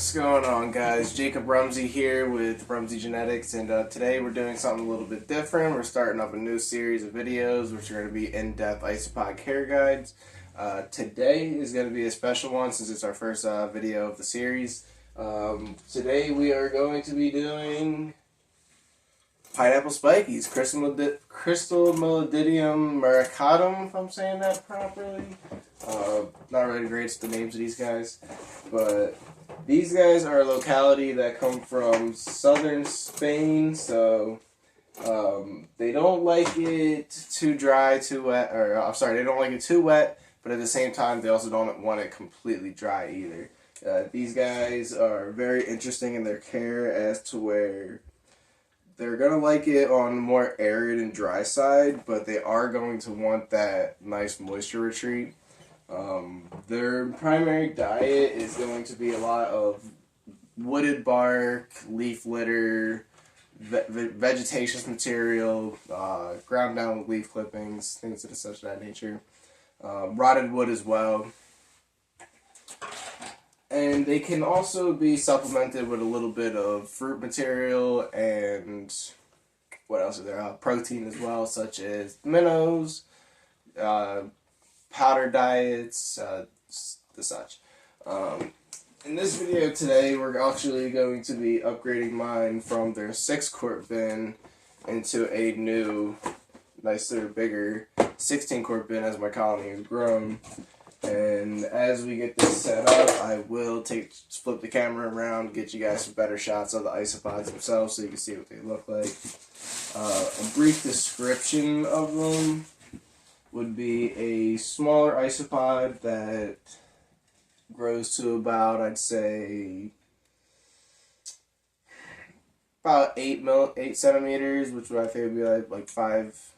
What's going on, guys? Jacob Rumsey here with Rumsey Genetics, and today we're doing something a little bit different. We're starting up a new series of videos, which are going to be in-depth isopod care guides. Today is going to be a special one since it's our first video of the series. Today we are going to be doing pineapple spikies, cristarmadillidium muricatum, if I'm saying that properly. Not really great at the names of these guys, but these guys are a locality that come from southern Spain, so they don't like it too dry, too wet, or I'm sorry, they don't like it too wet, but at the same time they also don't want it completely dry either. These guys are very interesting in their care as to where they're going to like it on the more arid and dry side, but they are going to want that nice moisture retreat. Their primary diet is going to be a lot of wooded bark, leaf litter, vegetaceous material, ground down with leaf clippings, things of such that nature. Rotted wood as well. And they can also be supplemented with a little bit of fruit material and what else is there? Protein as well, such as minnows, powder diets, the such. In this video today, we're actually going to be upgrading mine from their 6-quart bin into a new, nicer, bigger 16-quart bin as my colony has grown. And as we get this set up, I will flip the camera around, get you guys some better shots of the isopods themselves so you can see what they look like. A brief description of them would be a smaller isopod that grows to about, I'd say, about 8 centimeters, which I think would be like 5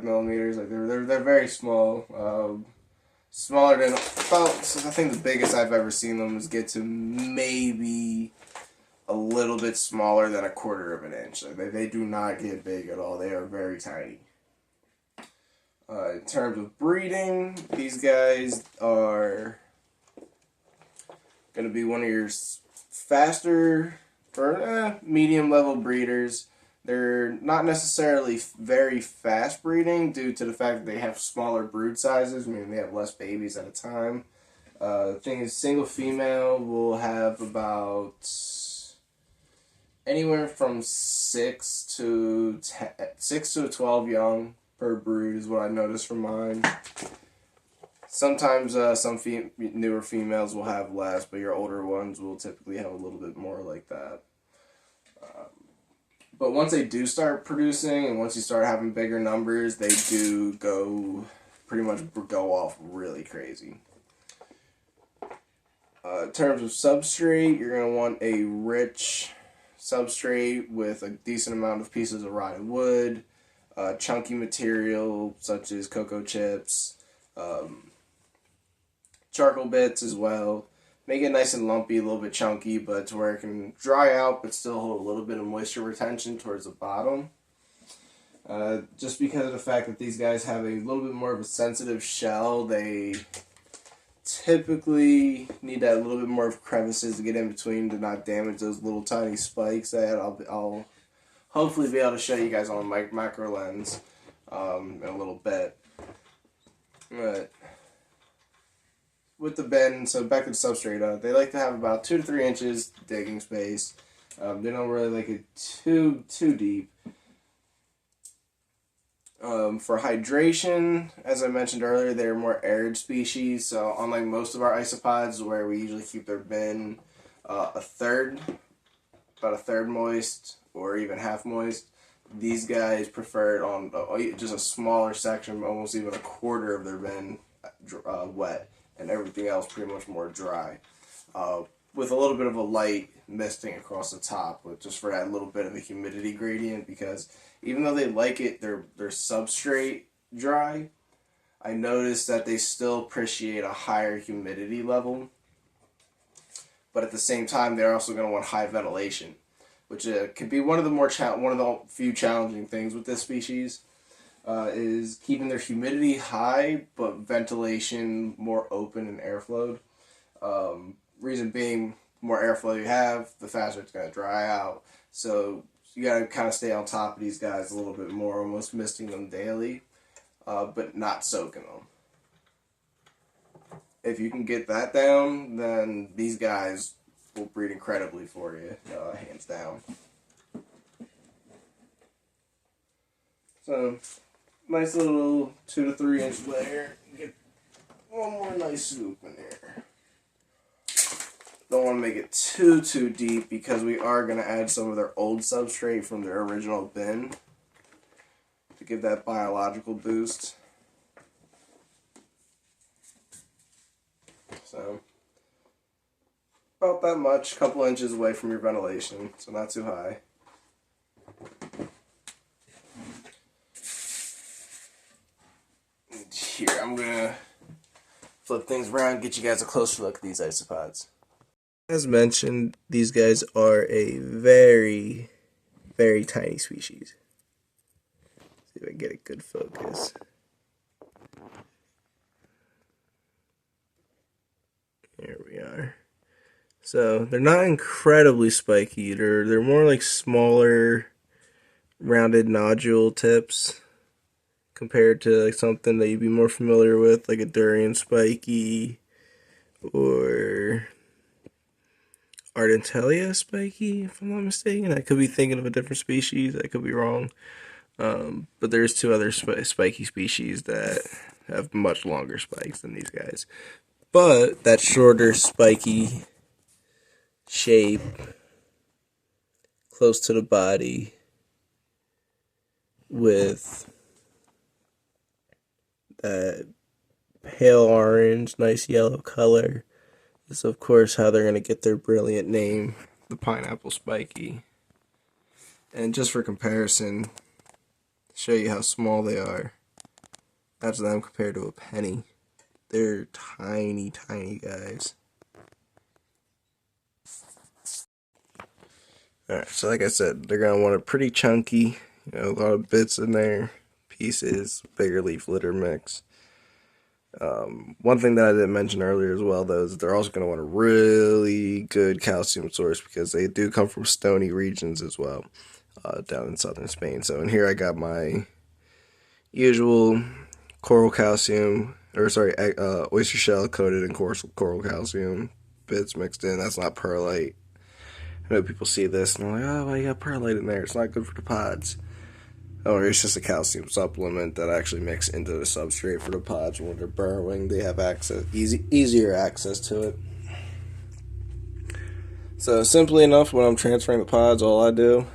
millimeters. Like they're very small. Smaller than about, I think the biggest I've ever seen them is get to maybe a little bit smaller than 1/4 of an inch. Like they do not get big at all. They are very tiny. In terms of breeding, these guys are going to be one of your faster or medium level breeders. They're not necessarily very fast breeding due to the fact that they have smaller brood sizes, meaning they have less babies at a time. The thing is, single female will have about anywhere from 6 to 12 young per brood is what I noticed from mine. Sometimes some newer females will have less, but your older ones will typically have a little bit more like that. But once they do start producing, and once you start having bigger numbers, they do pretty much go off really crazy. In terms of substrate, you're going to want a rich substrate with a decent amount of pieces of rotted wood, chunky material such as cocoa chips, charcoal bits as well. Make it nice and lumpy, a little bit chunky, but to where it can dry out but still hold a little bit of moisture retention towards the bottom. Just because of the fact that these guys have a little bit more of a sensitive shell, they typically need that little bit more of crevices to get in between to not damage those little tiny spikes that I'll hopefully be able to show you guys on a macro lens in a little bit. But with the bin, so back to the substrate, they like to have about 2 to 3 inches digging space. They don't really like it too deep. For hydration, as I mentioned earlier, they're more arid species, so unlike most of our isopods where we usually keep their bin about a third moist or even half moist, these guys prefer it on just a smaller section, almost even 1/4 of their bin wet, and everything else pretty much more dry, with a little bit of a light misting across the top, just for that little bit of a humidity gradient, because even though they like it, their substrate dry, I noticed that they still appreciate a higher humidity level, but at the same time they're also going to want high ventilation, which could be one of the few challenging things with this species. Is keeping their humidity high, but ventilation more open and airflowed. Reason being, more airflow you have, the faster it's going to dry out. So you got to kind of stay on top of these guys a little bit more, almost misting them daily, but not soaking them. If you can get that down, then these guys will breed incredibly for you, hands down. So, nice little 2 to 3 inch layer. Get one more nice scoop in here. Don't want to make it too deep because we are going to add some of their old substrate from their original bin to give that biological boost. So, about that much, a couple inches away from your ventilation, so not too high. And here, I'm going to flip things around, get you guys a closer look at these isopods. As mentioned, these guys are a very, very tiny species. See if I can get a good focus. There we are. So they're not incredibly spiky. They're more like smaller, rounded nodule tips compared to like something that you'd be more familiar with, like a durian spiky or Ardentelia spiky, if I'm not mistaken. I could be thinking of a different species. I could be wrong. But there's 2 other spiky species that have much longer spikes than these guys. But that shorter, spiky shape, close to the body, with that pale orange, nice yellow color, is of course how they're going to get their brilliant name, the pineapple spiky. And just for comparison, to show you how small they are, that's them compared to a penny. They're tiny, tiny guys. Alright, so like I said, they're going to want it pretty chunky. A lot of bits in there, pieces, bigger leaf litter mix. One thing that I didn't mention earlier as well, though, is they're also going to want a really good calcium source because they do come from stony regions as well, down in southern Spain. So in here I got my usual coral calcium, oyster shell coated in coral calcium bits mixed in. That's not perlite. I know people see this and they're like, oh, well, you got perlite in there. It's not good for the pods. Or it's just a calcium supplement that actually mix into the substrate for the pods. When they're burrowing, they have easier access to it. So simply enough, when I'm transferring the pods, all I do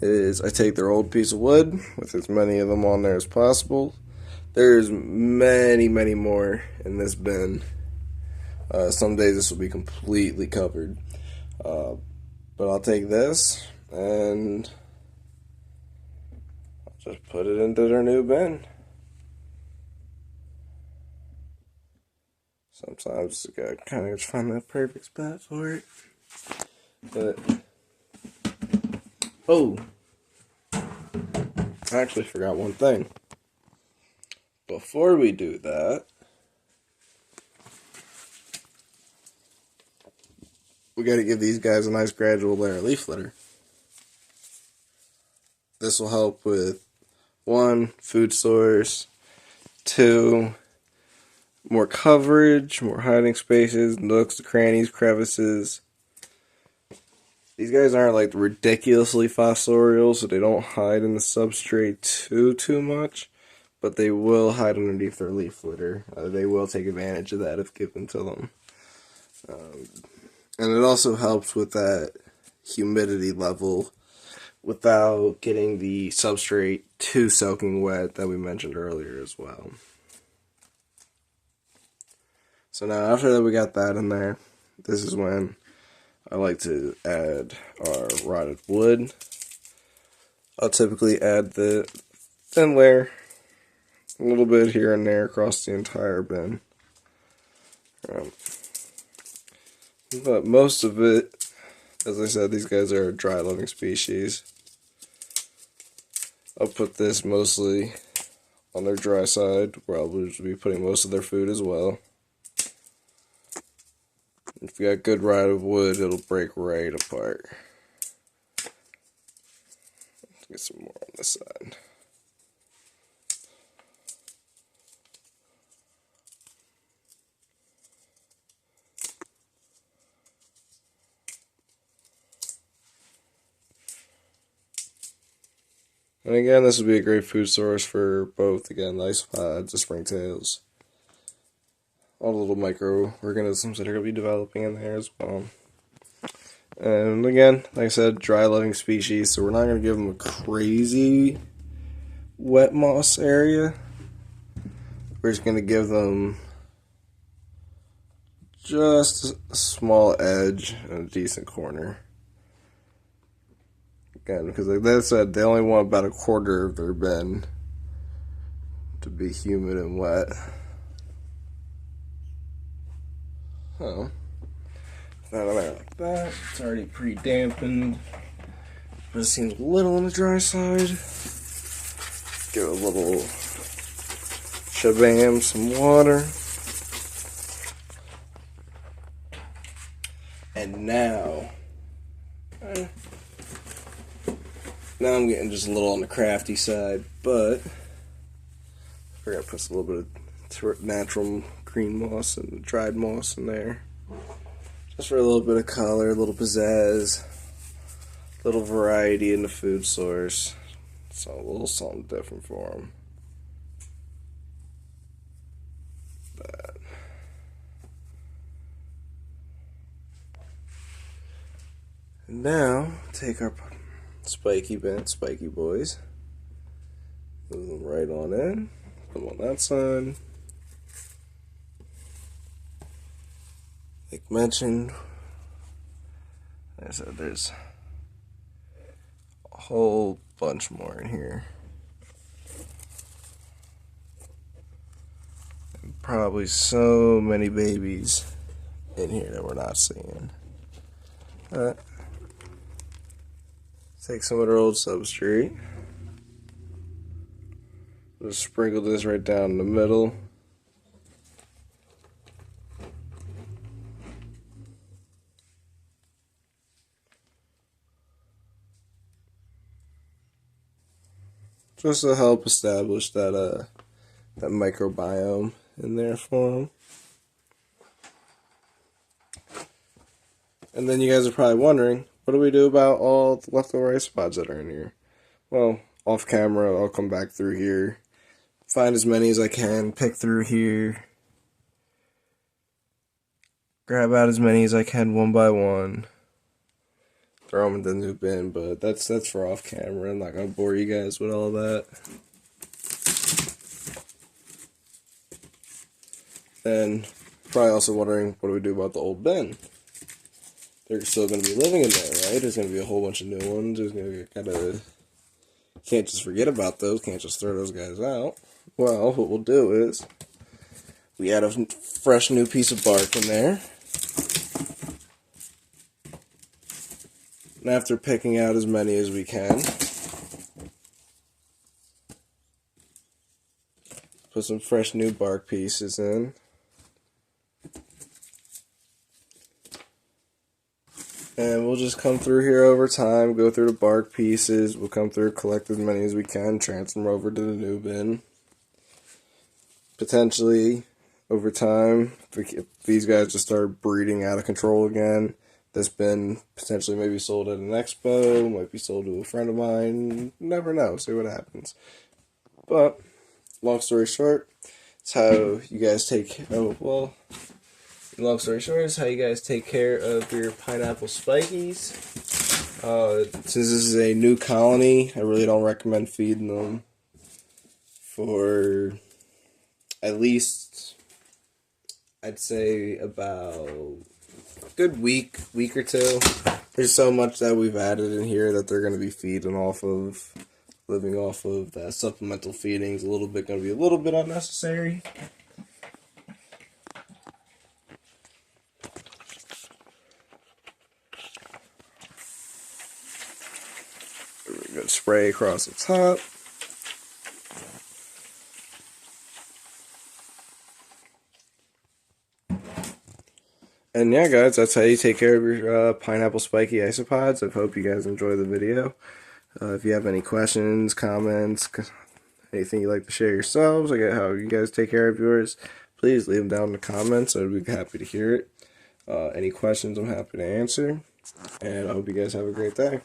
is I take their old piece of wood with as many of them on there as possible. There's many, many more in this bin. Some days this will be completely covered. But I'll take this and I'll just put it into their new bin. Sometimes you gotta kind of find that perfect spot for it. But, oh, I actually forgot one thing. Before we do that, we got to give these guys a nice gradual layer of leaf litter. This will help with 1, food source, 2, more coverage, more hiding spaces, nooks, crannies, crevices. These guys aren't like ridiculously fossorial, so they don't hide in the substrate too much, but they will hide underneath their leaf litter. They will take advantage of that if given to them. And it also helps with that humidity level without getting the substrate too soaking wet that we mentioned earlier as well. So now after that we got that in there, this is when I like to add our rotted wood. I'll typically add the thin layer, a little bit here and there across the entire bin. But most of it, as I said, these guys are a dry living species. I'll put this mostly on their dry side, where I'll be putting most of their food as well. If you got good ride of wood, it'll break right apart. Let's get some more on this side. And again, this would be a great food source for both, again, the isopods, the springtails, all the little microorganisms that are going to be developing in there as well. And again, like I said, dry-loving species, so we're not going to give them a crazy wet moss area. We're just going to give them just a small edge and a decent corner. Again, because like I said, they only want about a quarter of their bin to be humid and wet. So, not like that. It's already pre-dampened, but it seems a little on the dry side. Give it a little shabam, some water. And now I'm getting just a little on the crafty side, but I forgot to put a little bit of natural green moss and dried moss in there. Just for a little bit of color, a little pizzazz, a little variety in the food source. So a little something different for them. But now take our spiky boys, move them right on in, put them on that side. Like mentioned, like I said, there's a whole bunch more in here. And probably so many babies in here that we're not seeing. Take some of their old substrate. Just sprinkle this right down in the middle. Just to help establish that that microbiome in there for them. And then you guys are probably wondering, what do we do about all the leftover isopods that are in here? Well, off camera, I'll come back through here, find as many as I can, pick through here, grab out as many as I can one by one, throw them in the new bin, but that's for off camera. I'm not going to bore you guys with all that. And probably also wondering, what do we do about the old bin? They're still going to be living in there, right? There's going to be a whole bunch of new ones. There's going to can't just forget about those. Can't just throw those guys out. Well, what we'll do is we add a fresh new piece of bark in there. And after picking out as many as we can, put some fresh new bark pieces in. And we'll just come through here over time, go through the bark pieces, we'll come through, collect as many as we can, transfer them over to the new bin. Potentially, over time, if these guys just start breeding out of control again, this bin potentially may be sold at an expo, might be sold to a friend of mine, never know, see what happens. But, long story short, it's how you guys long story short, is how you guys take care of your pineapple spikies. Since this is a new colony, I really don't recommend feeding them for at least, I'd say, about a good week or two. There's so much that we've added in here that they're going to be feeding living off of that supplemental feeding is going to be a little bit unnecessary. Good spray across the top. And yeah, guys, that's how you take care of your pineapple spiky isopods. I hope you guys enjoy the video. If you have any questions, comments, anything you'd like to share yourselves, like how you guys take care of yours, please leave them down in the comments. I'd be happy to hear it. Any questions, I'm happy to answer. And I hope you guys have a great day.